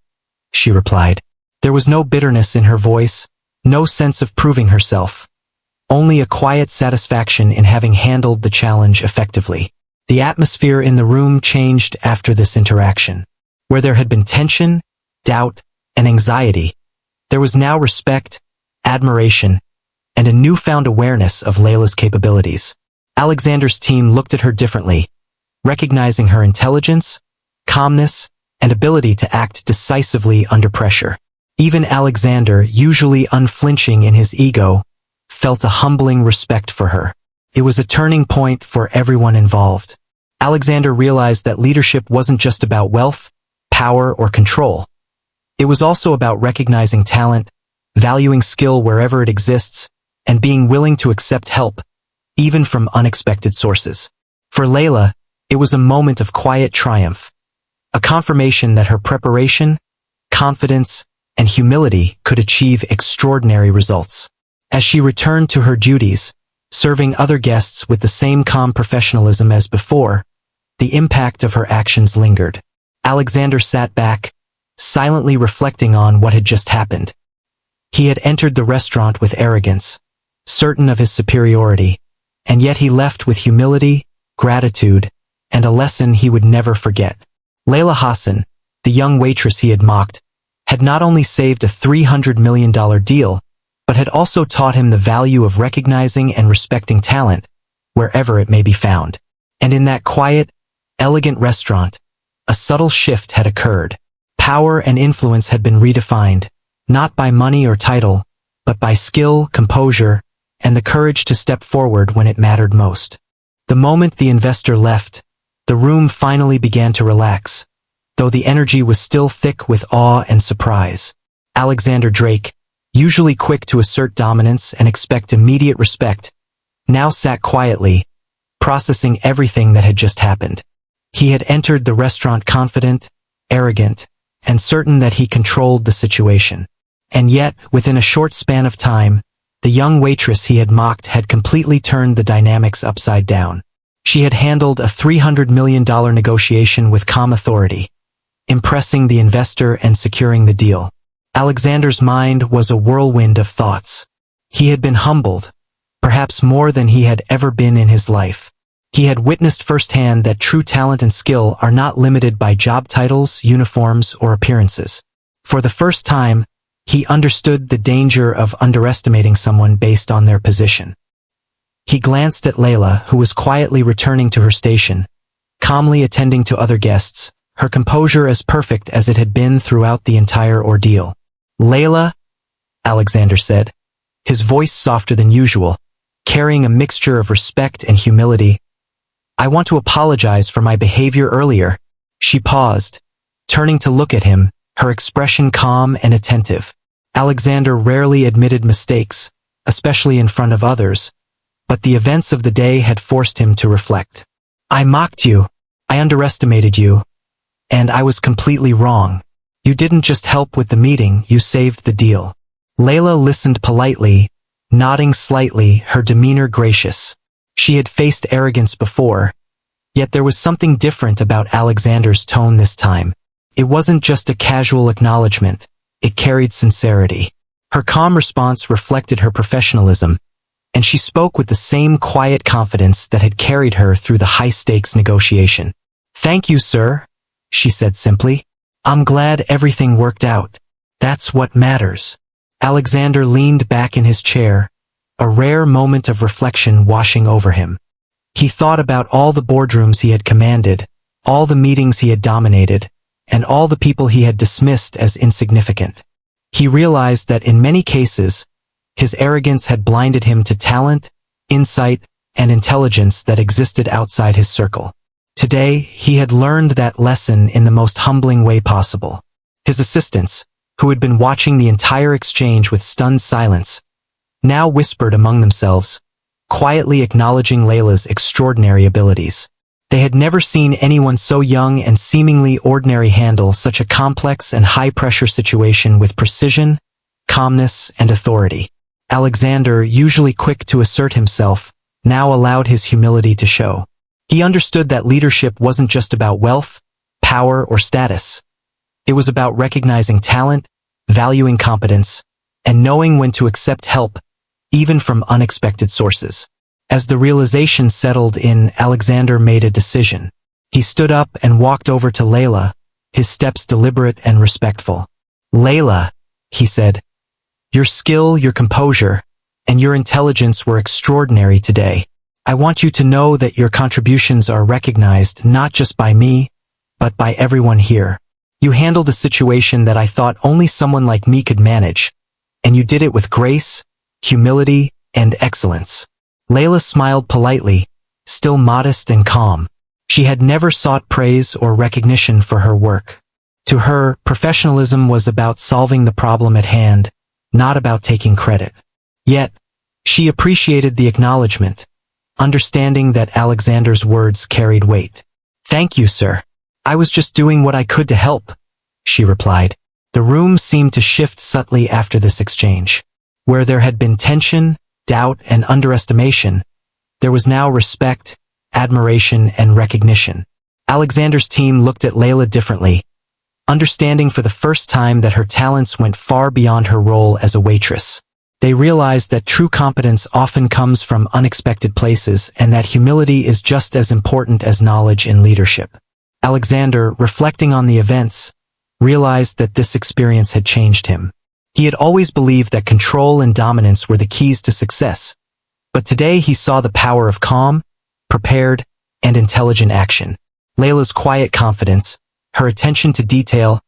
she replied. There was no bitterness in her voice, no sense of proving herself. Only a quiet satisfaction in having handled the challenge effectively. The atmosphere in the room changed after this interaction. Where there had been tension, doubt, and anxiety, there was now respect, admiration, and a newfound awareness of Layla's capabilities. Alexander's team looked at her differently, recognizing her intelligence, calmness, and ability to act decisively under pressure. Even Alexander, usually unflinching in his ego, felt a humbling respect for her. It was a turning point for everyone involved. Alexander realized that leadership wasn't just about wealth, power, or control. It was also about recognizing talent, valuing skill wherever it exists, and being willing to accept help, even from unexpected sources. For Layla, it was a moment of quiet triumph, a confirmation that her preparation, confidence, and humility could achieve extraordinary results. As she returned to her duties, serving other guests with the same calm professionalism as before, the impact of her actions lingered. Alexander sat back, silently reflecting on what had just happened. He had entered the restaurant with arrogance, certain of his superiority, and yet he left with humility, gratitude, and a lesson he would never forget. Layla Hassan, the young waitress he had mocked, had not only saved a $300 million deal, but had also taught him the value of recognizing and respecting talent, wherever it may be found. And in that quiet, elegant restaurant, a subtle shift had occurred. Power and influence had been redefined, not by money or title, but by skill, composure, and the courage to step forward when it mattered most. The moment the investor left, the room finally began to relax, though the energy was still thick with awe and surprise. Alexander Drake, usually quick to assert dominance and expect immediate respect, now sat quietly, processing everything that had just happened. He had entered the restaurant confident, arrogant, and certain that he controlled the situation. And yet, within a short span of time, the young waitress he had mocked had completely turned the dynamics upside down. She had handled a $300 million negotiation with calm authority, impressing the investor and securing the deal. Alexander's mind was a whirlwind of thoughts. He had been humbled, perhaps more than he had ever been in his life. He had witnessed firsthand that true talent and skill are not limited by job titles, uniforms, or appearances. For the first time, he understood the danger of underestimating someone based on their position. He glanced at Layla, who was quietly returning to her station, calmly attending to other guests, her composure as perfect as it had been throughout the entire ordeal. "Layla," Alexander said, his voice softer than usual, carrying a mixture of respect and humility. "I want to apologize for my behavior earlier." She paused, turning to look at him, her expression calm and attentive. Alexander rarely admitted mistakes, especially in front of others, but the events of the day had forced him to reflect. "I mocked you. I underestimated you. And I was completely wrong. You didn't just help with the meeting, you saved the deal." Layla listened politely, nodding slightly, her demeanor gracious. She had faced arrogance before, yet there was something different about Alexander's tone this time. It wasn't just a casual acknowledgement, it carried sincerity. Her calm response reflected her professionalism, and she spoke with the same quiet confidence that had carried her through the high-stakes negotiation. "Thank you, sir," she said simply. "I'm glad everything worked out. That's what matters." Alexander leaned back in his chair, a rare moment of reflection washing over him. He thought about all the boardrooms he had commanded, all the meetings he had dominated, and all the people he had dismissed as insignificant. He realized that in many cases, his arrogance had blinded him to talent, insight, and intelligence that existed outside his circle. Today, he had learned that lesson in the most humbling way possible. His assistants, who had been watching the entire exchange with stunned silence, now whispered among themselves, quietly acknowledging Layla's extraordinary abilities. They had never seen anyone so young and seemingly ordinary handle such a complex and high-pressure situation with precision, calmness, and authority. Alexander, usually quick to assert himself, now allowed his humility to show. He understood that leadership wasn't just about wealth, power, or status. It was about recognizing talent, valuing competence, and knowing when to accept help, even from unexpected sources. As the realization settled in, Alexander made a decision. He stood up and walked over to Layla, his steps deliberate and respectful. "Layla," he said, "your skill, your composure, and your intelligence were extraordinary today. I want you to know that your contributions are recognized not just by me, but by everyone here. You handled a situation that I thought only someone like me could manage, and you did it with grace, humility, and excellence." Layla smiled politely, still modest and calm. She had never sought praise or recognition for her work. To her, professionalism was about solving the problem at hand, not about taking credit. Yet, she appreciated the acknowledgement, understanding that Alexander's words carried weight. "Thank you, sir. I was just doing what I could to help," she replied. The room seemed to shift subtly after this exchange. Where there had been tension, doubt, and underestimation, there was now respect, admiration, and recognition. Alexander's team looked at Layla differently, understanding for the first time that her talents went far beyond her role as a waitress. They realized that true competence often comes from unexpected places and that humility is just as important as knowledge in leadership. Alexander, reflecting on the events, realized that this experience had changed him. He had always believed that control and dominance were the keys to success, but today he saw the power of calm, prepared, and intelligent action. Layla's quiet confidence, her attention to detail,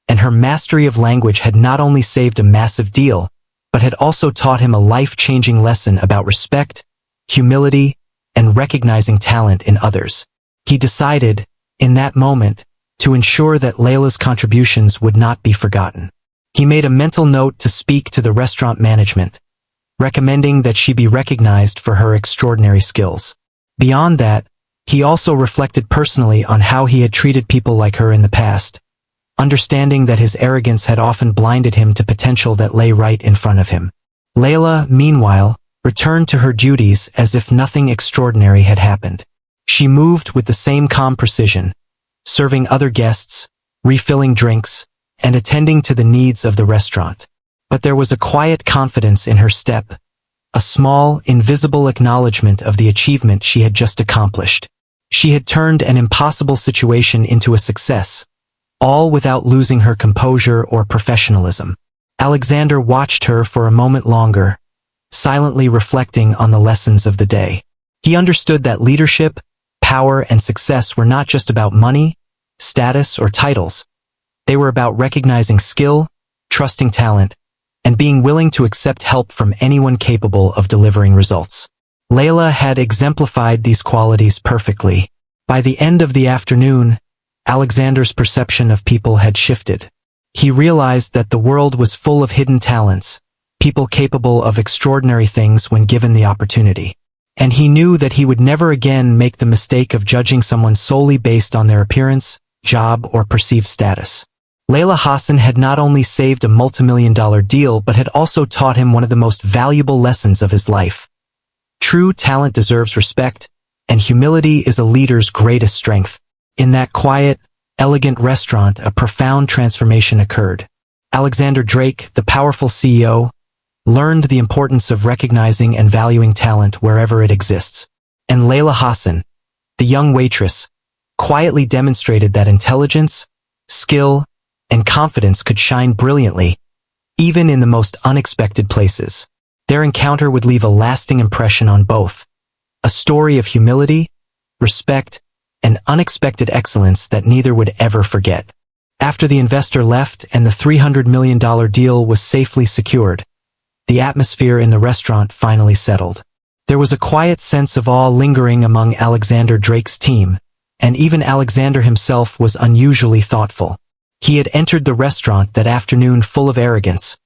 and her mastery of language had not only saved a massive deal, but had also taught him a life-changing lesson about respect, humility, and recognizing talent in others. He decided, in that moment, to ensure that Layla's contributions would not be forgotten. He made a mental note to speak to the restaurant management, recommending that she be recognized for her extraordinary skills. Beyond that, he also reflected personally on how he had treated people like her in the past, understanding that his arrogance had often blinded him to potential that lay right in front of him. Layla, meanwhile, returned to her duties as if nothing extraordinary had happened. She moved with the same calm precision, serving other guests, refilling drinks, and attending to the needs of the restaurant. But there was a quiet confidence in her step, a small, invisible acknowledgement of the achievement she had just accomplished. She had turned an impossible situation into a success, all without losing her composure or professionalism. Alexander watched her for a moment longer, silently reflecting on the lessons of the day. He understood that leadership, power, and success were not just about money, status, or titles. They were about recognizing skill, trusting talent, and being willing to accept help from anyone capable of delivering results. Layla had exemplified these qualities perfectly. By the end of the afternoon, Alexander's perception of people had shifted. He realized that the world was full of hidden talents, people capable of extraordinary things when given the opportunity. And he knew that he would never again make the mistake of judging someone solely based on their appearance, job, or perceived status. Layla Hassan had not only saved a multimillion-dollar deal but had also taught him one of the most valuable lessons of his life. True talent deserves respect, and humility is a leader's greatest strength. In that quiet, elegant restaurant, a profound transformation occurred. Alexander Drake, the powerful CEO, learned the importance of recognizing and valuing talent wherever it exists. And Layla Hassan, the young waitress, quietly demonstrated that intelligence, skill, and confidence could shine brilliantly, even in the most unexpected places. Their encounter would leave a lasting impression on both, a story of humility, respect, and unexpected excellence that neither would ever forget. After the investor left and the $300 million deal was safely secured, the atmosphere in the restaurant finally settled. There was a quiet sense of awe lingering among Alexander Drake's team, and even Alexander himself was unusually thoughtful. He had entered the restaurant that afternoon full of arrogance,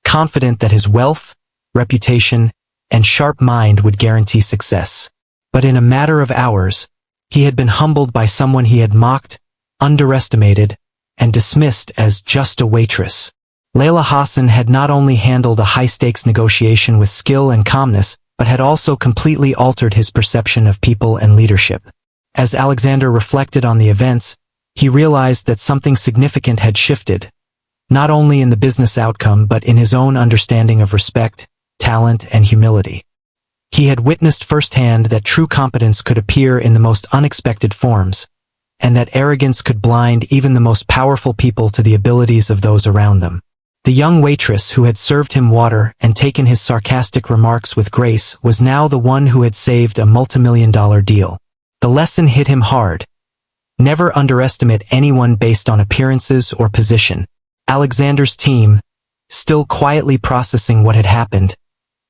confident that his wealth, reputation, and sharp mind would guarantee success. But in a matter of hours, he had been humbled by someone he had mocked, underestimated, and dismissed as just a waitress. Layla Hassan had not only handled a high-stakes negotiation with skill and calmness, but had also completely altered his perception of people and leadership. As Alexander reflected on the events, he realized that something significant had shifted, not only in the business outcome but in his own understanding of respect, talent, and humility. He had witnessed firsthand that true competence could appear in the most unexpected forms, and that arrogance could blind even the most powerful people to the abilities of those around them. The young waitress who had served him water and taken his sarcastic remarks with grace was now the one who had saved a multimillion-dollar deal. The lesson hit him hard. Never underestimate anyone based on appearances or position. Alexander's team, still quietly processing what had happened,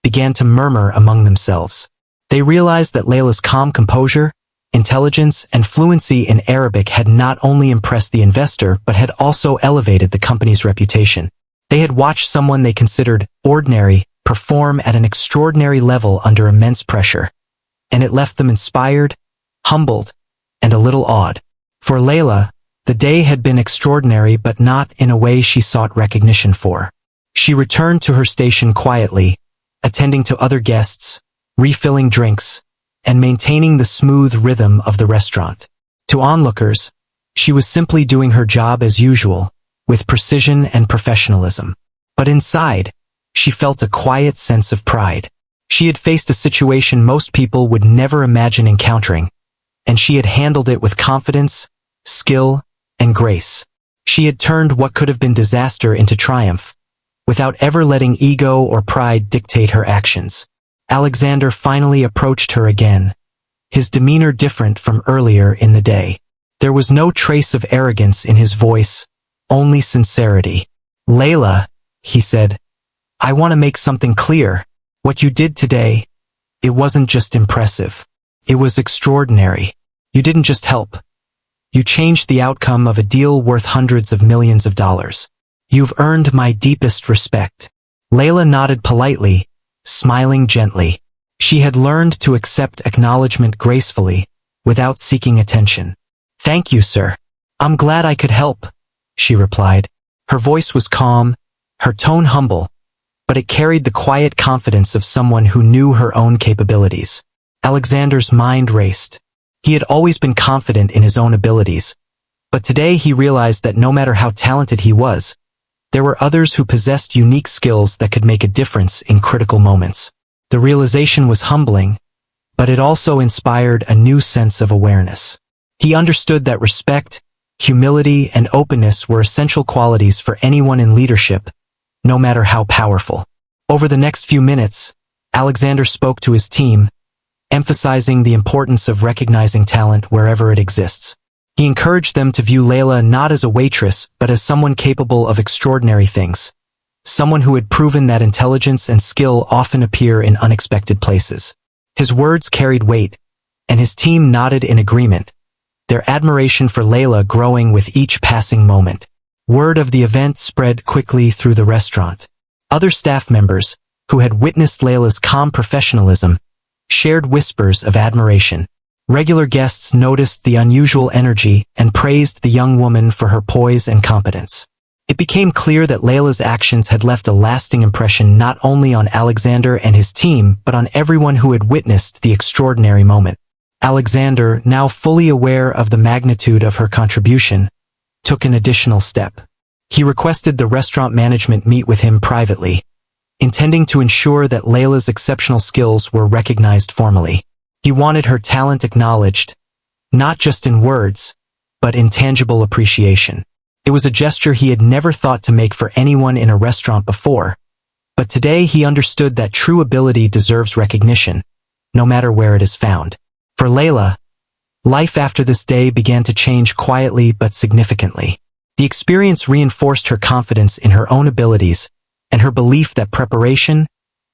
began to murmur among themselves. They realized that Layla's calm composure, intelligence, and fluency in Arabic had not only impressed the investor but had also elevated the company's reputation. They had watched someone they considered ordinary perform at an extraordinary level under immense pressure, and it left them inspired, humbled, and a little awed. For Layla, the day had been extraordinary but not in a way she sought recognition for. She returned to her station quietly, attending to other guests, refilling drinks, and maintaining the smooth rhythm of the restaurant. To onlookers, she was simply doing her job as usual, with precision and professionalism. But inside, she felt a quiet sense of pride. She had faced a situation most people would never imagine encountering, and she had handled it with confidence, skill, and grace. She had turned what could have been disaster into triumph, without ever letting ego or pride dictate her actions. Alexander finally approached her again, his demeanor different from earlier in the day. There was no trace of arrogance in his voice, only sincerity. "Layla," he said, "I want to make something clear. What you did today, it wasn't just impressive. It was extraordinary. You didn't just help. You changed the outcome of a deal worth hundreds of millions of dollars. You've earned my deepest respect." Layla nodded politely, smiling gently. She had learned to accept acknowledgement gracefully, without seeking attention. "Thank you, sir. I'm glad I could help," she replied. Her voice was calm, her tone humble, but it carried the quiet confidence of someone who knew her own capabilities. Alexander's mind raced. He had always been confident in his own abilities, but today he realized that no matter how talented he was, there were others who possessed unique skills that could make a difference in critical moments. The realization was humbling, but it also inspired a new sense of awareness. He understood that respect, humility, and openness were essential qualities for anyone in leadership, no matter how powerful. Over the next few minutes, Alexander spoke to his team, emphasizing the importance of recognizing talent wherever it exists. He encouraged them to view Layla not as a waitress, but as someone capable of extraordinary things, someone who had proven that intelligence and skill often appear in unexpected places. His words carried weight, and his team nodded in agreement, their admiration for Layla growing with each passing moment. Word of the event spread quickly through the restaurant. Other staff members, who had witnessed Layla's calm professionalism, shared whispers of admiration. Regular guests noticed the unusual energy and praised the young woman for her poise and competence. It became clear that Layla's actions had left a lasting impression not only on Alexander and his team but on everyone who had witnessed the extraordinary moment. Alexander, now fully aware of the magnitude of her contribution, took an additional step. He requested the restaurant management meet with him privately, intending to ensure that Layla's exceptional skills were recognized formally. He wanted her talent acknowledged, not just in words, but in tangible appreciation. It was a gesture he had never thought to make for anyone in a restaurant before, but today he understood that true ability deserves recognition, no matter where it is found. For Layla, life after this day began to change quietly but significantly. The experience reinforced her confidence in her own abilities and her belief that preparation,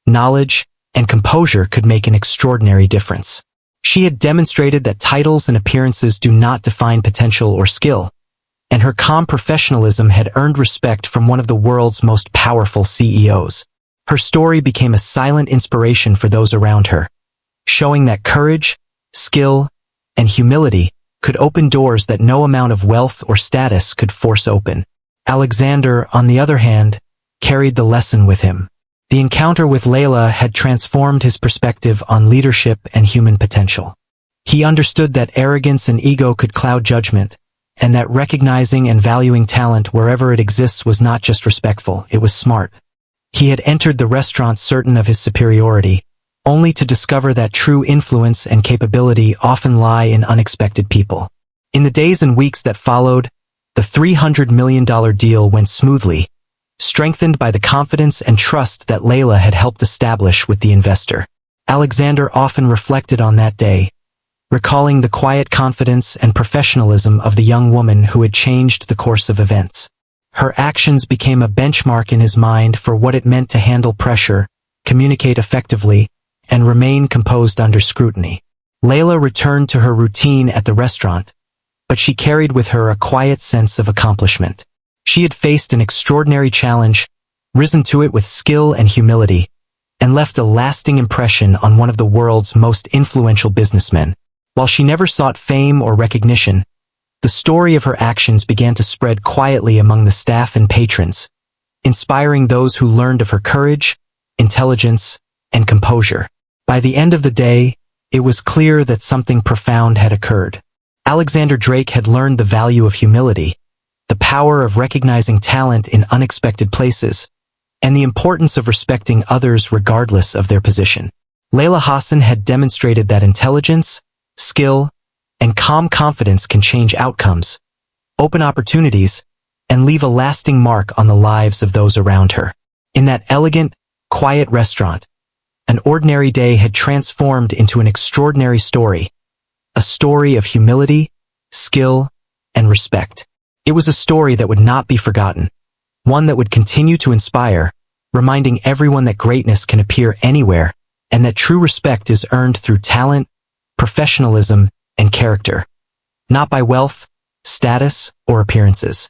knowledge, and composure could make an extraordinary difference. She had demonstrated that titles and appearances do not define potential or skill, and her calm professionalism had earned respect from one of the world's most powerful CEOs. Her story became a silent inspiration for those around her, showing that courage, skill, and humility could open doors that no amount of wealth or status could force open. Alexander, on the other hand, carried the lesson with him. The encounter with Layla had transformed his perspective on leadership and human potential. He understood that arrogance and ego could cloud judgment, and that recognizing and valuing talent wherever it exists was not just respectful, it was smart. He had entered the restaurant certain of his superiority, only to discover that true influence and capability often lie in unexpected people. In the days and weeks that followed, the $300 million deal went smoothly, strengthened by the confidence and trust that Layla had helped establish with the investor. Alexander often reflected on that day, recalling the quiet confidence and professionalism of the young woman who had changed the course of events. Her actions became a benchmark in his mind for what it meant to handle pressure, communicate effectively, and remain composed under scrutiny. Layla returned to her routine at the restaurant, but she carried with her a quiet sense of accomplishment. She had faced an extraordinary challenge, risen to it with skill and humility, and left a lasting impression on one of the world's most influential businessmen. While she never sought fame or recognition, the story of her actions began to spread quietly among the staff and patrons, inspiring those who learned of her courage, intelligence, and composure. By the end of the day, it was clear that something profound had occurred. Alexander Drake had learned the value of humility, the power of recognizing talent in unexpected places, and the importance of respecting others regardless of their position. Layla Hassan had demonstrated that intelligence, skill, and calm confidence can change outcomes, open opportunities, and leave a lasting mark on the lives of those around her. In that elegant, quiet restaurant, an ordinary day had transformed into an extraordinary story, a story of humility, skill, and respect. It was a story that would not be forgotten, one that would continue to inspire, reminding everyone that greatness can appear anywhere and that true respect is earned through talent, professionalism, and character, not by wealth, status, or appearances.